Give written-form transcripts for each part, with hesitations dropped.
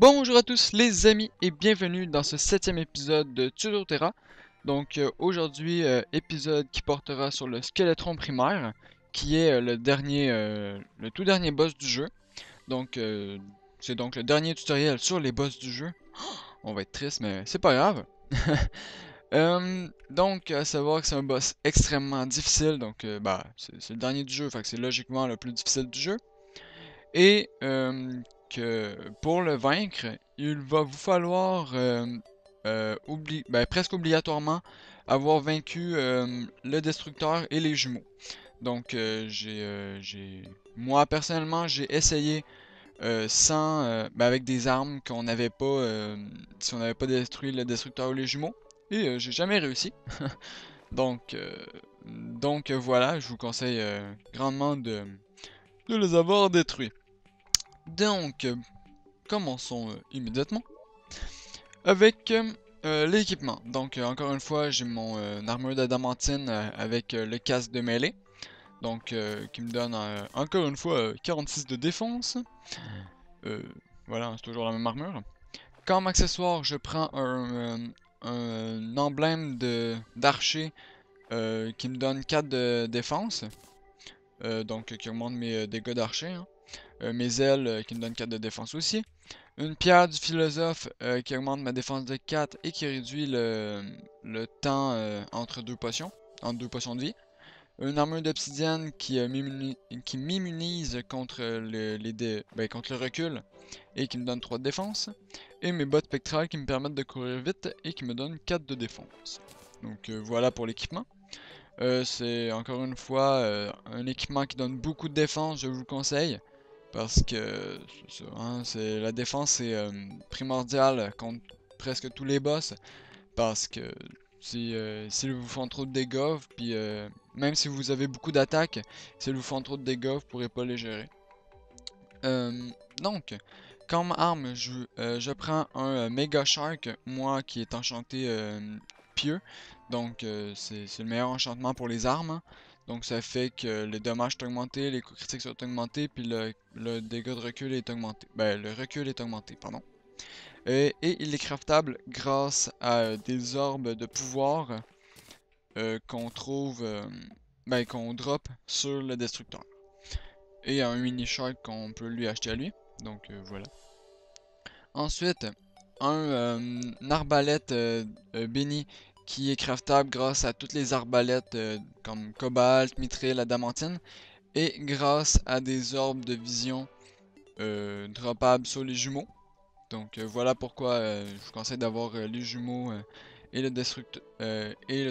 Bonjour à tous les amis et bienvenue dans ce 7e épisode de Tutorterra. Donc aujourd'hui, épisode qui portera sur le Skeletron primaire, qui est le tout dernier boss du jeu. Donc c'est donc le dernier tutoriel sur les boss du jeu. On va être triste mais c'est pas grave. Donc à savoir que c'est un boss extrêmement difficile, donc c'est le dernier du jeu, fait que c'est logiquement le plus difficile du jeu. Et que pour le vaincre, il va vous falloir presque obligatoirement avoir vaincu le destructeur et les jumeaux. Donc moi personnellement j'ai essayé avec des armes qu'on n'avait pas si on n'avait pas détruit le destructeur ou les jumeaux et j'ai jamais réussi. Donc voilà, je vous conseille grandement de les avoir détruits. Donc, commençons immédiatement avec l'équipement. Donc, encore une fois, j'ai mon armure d'adamantine avec le casque de mêlée. Donc, qui me donne encore une fois 46 de défense. Euh, voilà, c'est toujours la même armure. Comme accessoire, je prends un emblème d'archer qui me donne 4 de défense. Donc, qui augmente mes dégâts d'archer, hein. Mes ailes qui me donnent 4 de défense aussi. Une pierre du philosophe qui augmente ma défense de 4 et qui réduit le temps entre deux potions de vie. Une armure d'obsidienne qui m'immunise contre contre le recul et qui me donne 3 de défense. Et mes bottes spectrales qui me permettent de courir vite et qui me donnent 4 de défense. Donc voilà pour l'équipement. C'est encore une fois un équipement qui donne beaucoup de défense, je vous le conseille. Parce que c'est ça, hein, la défense est primordiale contre presque tous les boss. Parce que s'ils vous font trop de dégâts, puis même si vous avez beaucoup d'attaques, s'ils vous font trop de dégâts, vous pourrez pas les gérer. Euh, donc, comme arme, je prends un Mega Shark, moi qui est enchanté pieux. Donc, c'est le meilleur enchantement pour les armes, hein. Donc, ça fait que les dommages sont augmentés, les coups critiques sont augmentés, puis le dégât de recul est augmenté. Ben, le recul est augmenté, pardon. Et il est craftable grâce à des orbes de pouvoir qu'on trouve, qu'on drop sur le destructeur. Et un mini shark qu'on peut lui acheter à lui. Donc voilà. Ensuite, une arbalète bénie qui est craftable grâce à toutes les arbalètes comme cobalt, mithril, adamantine. Et grâce à des orbes de vision droppables sur les jumeaux. Donc voilà pourquoi je vous conseille d'avoir les jumeaux et le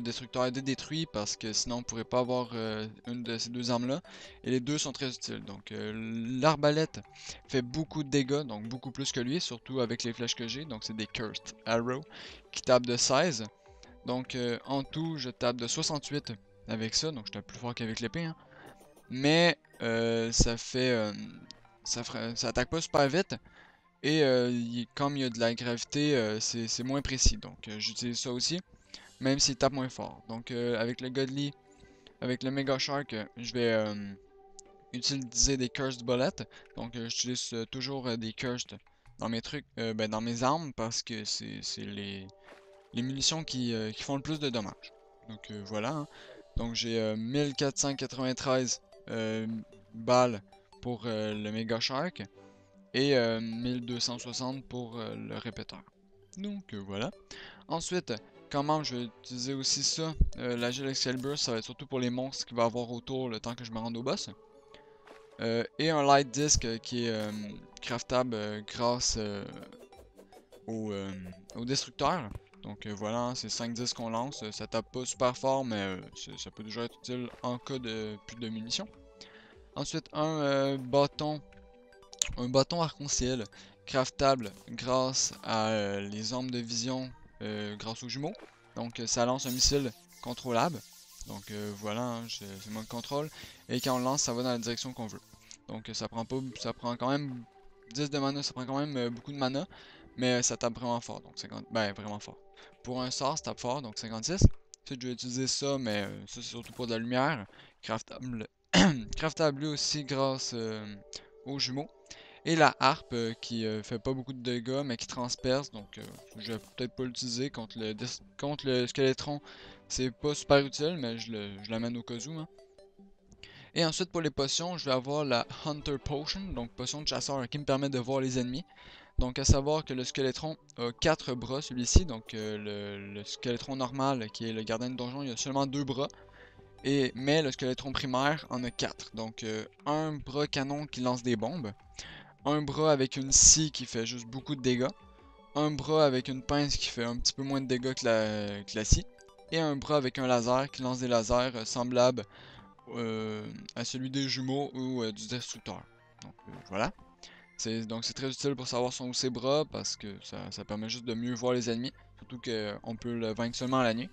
destructeur de détruit parce que sinon on pourrait pas avoir une de ces deux armes là et les deux sont très utiles. Donc l'arbalète fait beaucoup de dégâts, donc beaucoup plus que lui, surtout avec les flèches que j'ai, donc c'est des Cursed Arrow qui tapent de 16. Donc en tout je tape de 68 avec ça, donc je tape plus fort qu'avec l'épée, hein. Mais ça attaque pas super vite. Et comme il y a de la gravité, c'est moins précis. Donc j'utilise ça aussi, même s'il tape moins fort. Donc avec le Godly, avec le Mega Shark, je vais utiliser des Cursed Bullets. Donc j'utilise toujours des Cursed dans mes trucs, dans mes armes, parce que c'est les munitions qui font le plus de dommages. Donc voilà, hein. Donc j'ai 1493 balles pour le Mega Shark et 1260 pour le répéteur. Donc voilà. Ensuite, comment je vais utiliser aussi ça, la Gel Excalibur, ça va être surtout pour les monstres qu'il va y avoir autour le temps que je me rende au boss. Et un Light Disc qui est craftable grâce au destructeur. Donc voilà, hein, c'est 5 disques qu'on lance, ça tape pas super fort, mais ça peut déjà être utile en cas de plus de munitions. Ensuite, un bâton arc-en-ciel craftable grâce à les armes de vision grâce aux jumeaux. Donc ça lance un missile contrôlable. Donc voilà, hein, c'est moi le contrôle. Et quand on le lance, ça va dans la direction qu'on veut. Donc ça prend quand même 10 de mana, ça prend quand même beaucoup de mana. Mais ça tape vraiment fort, donc 50, vraiment fort. Pour un sort, ça tape fort, donc 56. Ensuite, je vais utiliser ça, mais ça c'est surtout pour de la lumière. Craftable, craftable lui aussi grâce aux jumeaux. Et la harpe qui fait pas beaucoup de dégâts mais qui transperce, donc je vais peut-être pas l'utiliser contre le squelettron. C'est pas super utile, mais je l'amène au cas où. Hein. Et ensuite pour les potions, je vais avoir la Hunter Potion, donc potion de chasseur qui me permet de voir les ennemis. Donc à savoir que le squelettron a 4 bras celui-ci, donc le squelettron normal qui est le gardien de donjon, il a seulement 2 bras. Mais le squelettron primaire en a 4. Donc un bras canon qui lance des bombes, un bras avec une scie qui fait juste beaucoup de dégâts, un bras avec une pince qui fait un petit peu moins de dégâts que la scie, et un bras avec un laser qui lance des lasers semblables à celui des jumeaux ou du destructeur. Donc voilà. Donc c'est très utile pour savoir son ou ses bras parce que ça permet juste de mieux voir les ennemis. Surtout qu'on peut le vaincre seulement la nuit.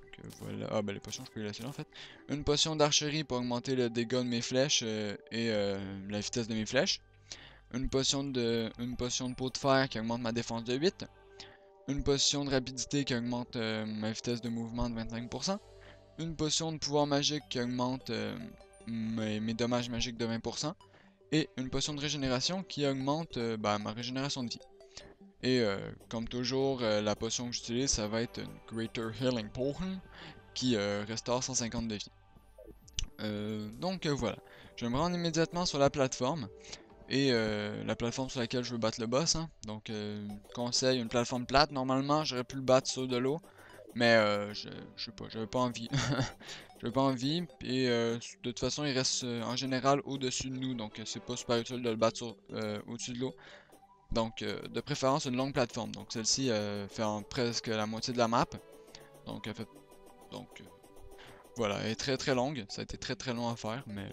Donc voilà. Ah ben les potions je peux les laisser là en fait. Une potion d'archerie pour augmenter le dégât de mes flèches et la vitesse de mes flèches. Une potion de peau de fer qui augmente ma défense de 8. Une potion de rapidité qui augmente ma vitesse de mouvement de 25%. Une potion de pouvoir magique qui augmente mes dommages magiques de 20%. Et une potion de régénération qui augmente ma régénération de vie. Et comme toujours, la potion que j'utilise, ça va être une Greater Healing Potion qui restaure 150 de vie. Donc voilà, je vais me rendre immédiatement sur la plateforme. Et la plateforme sur laquelle je veux battre le boss. Hein. Donc conseil, une plateforme plate. Normalement, j'aurais pu le battre sur de l'eau. Mais je sais pas, j'avais pas envie. J'avais pas envie. Et de toute façon, il reste en général au-dessus de nous. Donc c'est pas super utile de le battre au-dessus de l'eau. Donc de préférence une longue plateforme. Donc celle-ci fait presque la moitié de la map. Donc elle fait. Donc voilà, elle est très très longue. Ça a été très très long à faire. Mais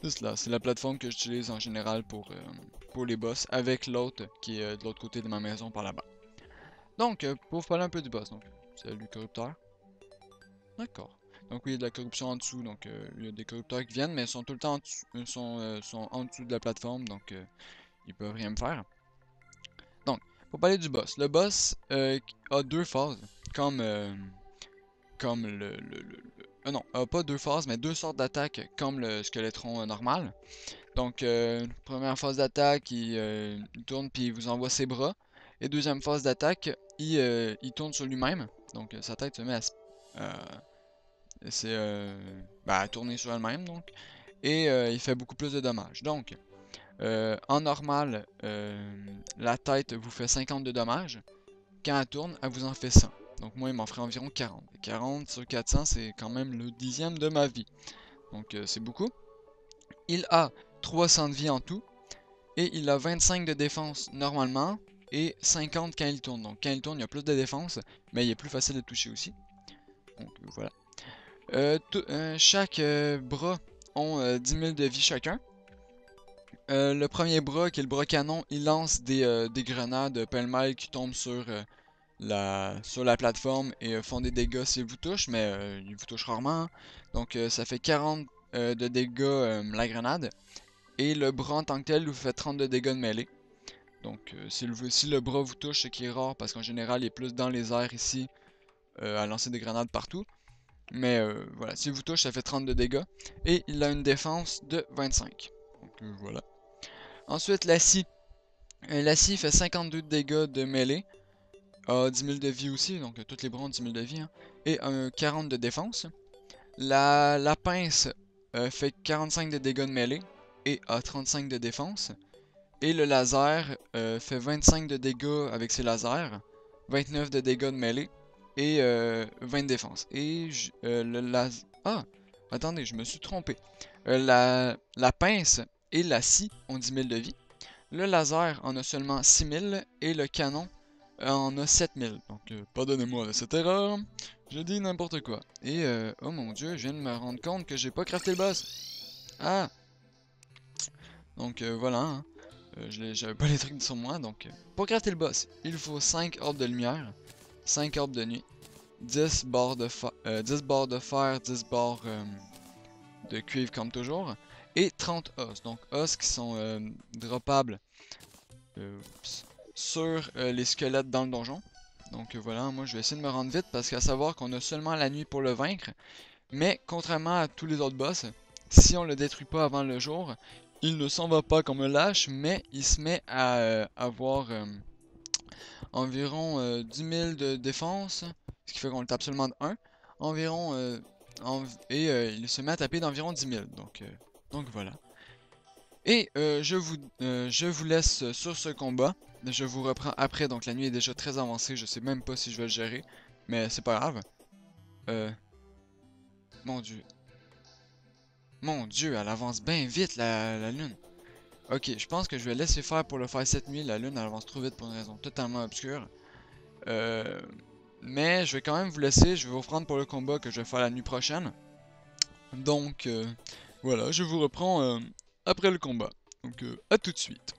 c'est la plateforme que j'utilise en général pour les boss. Avec l'autre qui est de l'autre côté de ma maison par là-bas. Donc, pour vous parler un peu du boss, donc, salut corrupteur. D'accord. Donc oui, il y a de la corruption en dessous, donc il y a des corrupteurs qui viennent, mais ils sont tout le temps en dessous, sont en dessous de la plateforme, donc ils peuvent rien me faire. Donc, pour parler du boss, le boss a deux phases, comme non, pas deux phases, mais deux sortes d'attaques comme le squelettron normal. Donc, première phase d'attaque, il tourne puis il vous envoie ses bras. Et deuxième phase d'attaque, il tourne sur lui-même. Donc, sa tête se met à tourner sur elle-même. Donc, et il fait beaucoup plus de dommages. Donc, en normal, la tête vous fait 50 de dommages. Quand elle tourne, elle vous en fait 100. Donc, moi, il m'en ferait environ 40. 40 sur 400, c'est quand même le 10e de ma vie. Donc, c'est beaucoup. Il a 300 de vie en tout. Et il a 25 de défense normalement et 50 quand il tourne. Donc quand il tourne, il y a plus de défense, mais il est plus facile de toucher aussi. Donc voilà. Chaque bras ont 10 000 de vie chacun. Le premier bras, qui est le bras canon, il lance des grenades pêle-mêle qui tombent sur la plateforme et font des dégâts s'ils vous touchent, mais ils vous touchent rarement. Hein. Donc ça fait 40 de dégâts la grenade. Et le bras en tant que tel vous fait 30 de dégâts de mêlée. Donc si le bras vous touche, ce qui est rare parce qu'en général il est plus dans les airs ici à lancer des grenades partout. Mais voilà, s'il vous touche ça fait 30 de dégâts. Et il a une défense de 25. Donc voilà. Ensuite la scie. La scie fait 52 de dégâts de mêlée. A 10 000 de vie aussi, donc tous les bras ont 10 000 de vie. Hein, et 40 de défense. La pince fait 45 de dégâts de mêlée et a 35 de défense. Et le laser fait 25 de dégâts avec ses lasers, 29 de dégâts de mêlée et 20 de défense. Et le laser... Ah! Attendez, je me suis trompé. La pince et la scie ont 10 000 de vie. Le laser en a seulement 6 000 et le canon en a 7 000. Donc, pardonnez-moi de cette erreur. Je dis n'importe quoi. Et, oh mon dieu, je viens de me rendre compte que j'ai pas crafté le boss. Ah! Donc, voilà, hein. J'avais pas les trucs sur moi, donc pour crafter le boss, il faut 5 orbes de lumière, 5 orbes de nuit, 10 barres de, 10 barres de fer, 10 barres de cuivre comme toujours, et 30 os. Donc os qui sont droppables sur les squelettes dans le donjon. Donc voilà, moi je vais essayer de me rendre vite parce qu'à savoir qu'on a seulement la nuit pour le vaincre, mais contrairement à tous les autres boss, si on le détruit pas avant le jour, il ne s'en va pas comme un lâche, mais il se met à avoir environ 10 000 de défense, ce qui fait qu'on le tape seulement de 1. Environ, il se met à taper d'environ 10 000. Donc voilà. Et je vous laisse sur ce combat. Je vous reprends après, donc la nuit est déjà très avancée, je sais même pas si je vais le gérer, mais c'est pas grave. Euh, mon dieu. Mon dieu, elle avance bien vite la lune. Ok, je pense que je vais laisser faire pour le faire cette nuit, la lune elle avance trop vite pour une raison totalement obscure. Euh, mais je vais quand même vous laisser, je vais vous prendre pour le combat que je vais faire la nuit prochaine. Donc voilà, je vous reprends après le combat. Donc à tout de suite.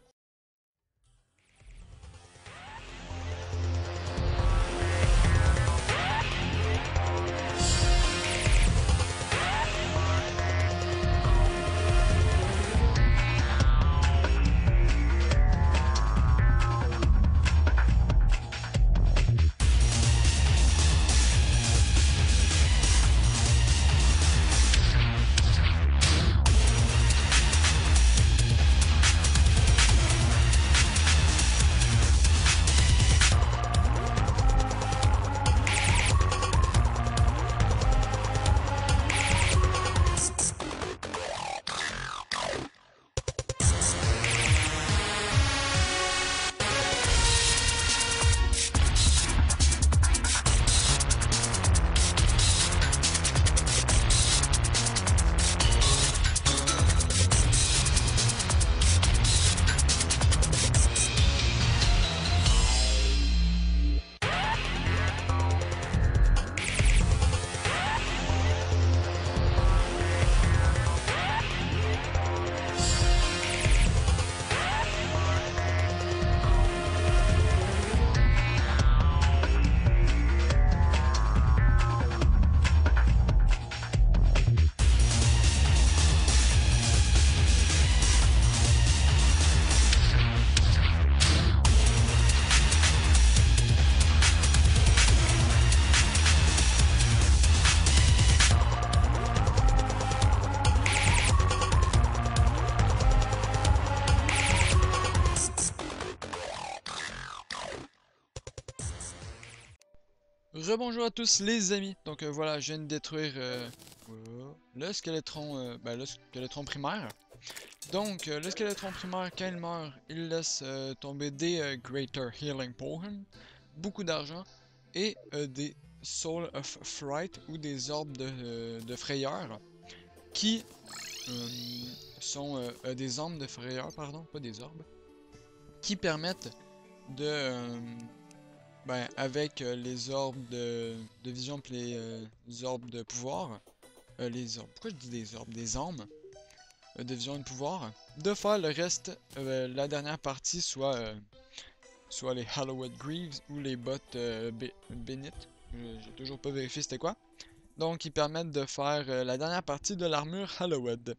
Rebonjour à tous les amis. Donc voilà, je viens de détruire le squelettron primaire. Donc le squelettron primaire, quand il meurt, il laisse tomber des Greater Healing Potion, beaucoup d'argent et des Soul of Fright ou des orbes de frayeur qui sont des orbes de frayeur, pardon, pas des orbes, qui permettent de avec les orbes de vision et les orbes de pouvoir, les orbes, pourquoi je dis des orbes? Des armes de vision et de pouvoir, de faire le reste, la dernière partie, soit les Hallowed Greaves ou les bottes bénites. J'ai toujours pas vérifié c'était quoi. Donc ils permettent de faire la dernière partie de l'armure Hallowed.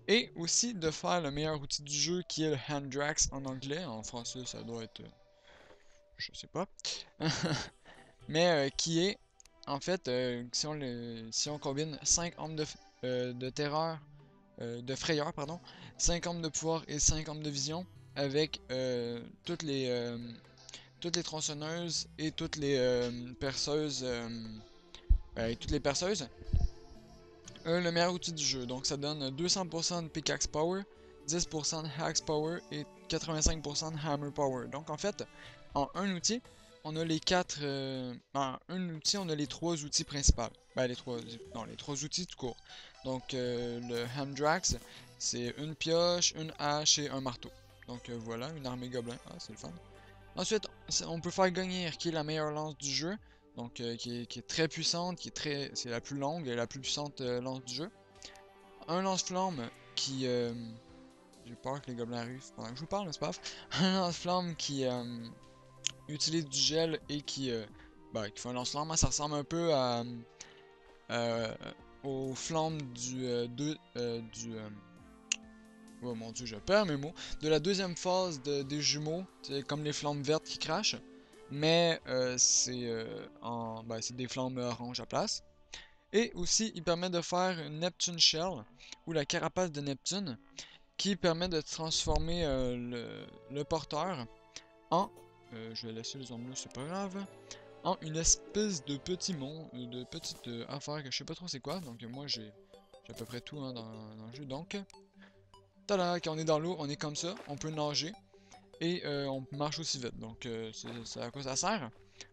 Et aussi de faire le meilleur outil du jeu qui est le Handrax en anglais. En français ça doit être... je sais pas. Mais qui est, en fait, si on combine 5 armes de terreur, de frayeur, pardon, 5 armes de pouvoir et 5 armes de vision, avec toutes les tronçonneuses et toutes les perceuses, le meilleur outil du jeu. Donc ça donne 200% de pickaxe power, 10% de axe power et 85% de hammer power. Donc en fait, en un outil, on a les on a les trois outils principaux. Ben les trois outils tout court. Donc le Hamdrax, c'est une pioche, une hache et un marteau. Donc voilà, une armée gobelin. Ah, c'est le fun. Ensuite, on peut faire Gungnir, qui est la meilleure lance du jeu. Donc, qui est très puissante, c'est la plus longue et la plus puissante lance du jeu. Un lance-flamme qui... j'ai peur que les gobelins arrivent pendant que je vous parle, mais c'est pas grave. Un lance-flamme qui utilise du gel et qui fait un lance-flamme. Ça ressemble un peu euh, aux flammes oh mon dieu, je perds mes mots. De la deuxième phase des jumeaux, c'est comme les flammes vertes qui crachent. Mais c'est des flammes orange à place. Et aussi, il permet de faire une Neptune Shell, ou la carapace de Neptune, qui permet de transformer le porteur en, je vais laisser les ombres là, c'est pas grave, en une espèce de petit monde, de petite affaire que je sais pas trop c'est quoi. Donc moi j'ai à peu près tout hein, dans le jeu. Donc, tada, quand on est dans l'eau, on est comme ça, on peut nager et on marche aussi vite. Donc c'est à quoi ça sert.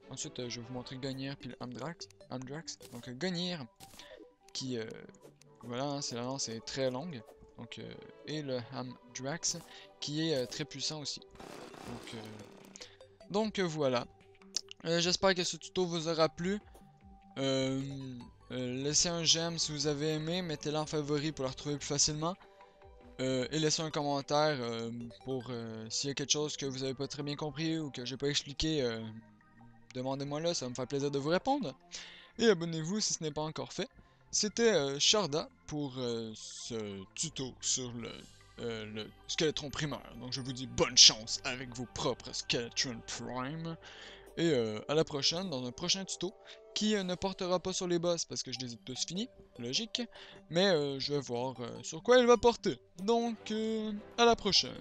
Ensuite, je vais vous montrer Gungnir puis le Amdrax. Donc Gungnir qui, voilà, hein, c'est la lance est très longue. Donc, et le Amdrax qui est très puissant aussi. Donc voilà. J'espère que ce tuto vous aura plu. Euh, Laissez un j'aime si vous avez aimé, mettez-le en favori pour le retrouver plus facilement. Et laissez un commentaire pour s'il y a quelque chose que vous avez pas très bien compris ou que j'ai pas expliqué, demandez-moi là, ça va me faire plaisir de vous répondre. Et abonnez-vous si ce n'est pas encore fait. C'était Sharda pour ce tuto sur le Skeletron primaire. Donc je vous dis bonne chance avec vos propres Skeletron Prime. Et à la prochaine, dans un prochain tuto, qui ne portera pas sur les boss parce que je les ai tous finis, logique, mais je vais voir sur quoi il va porter. Donc, à la prochaine.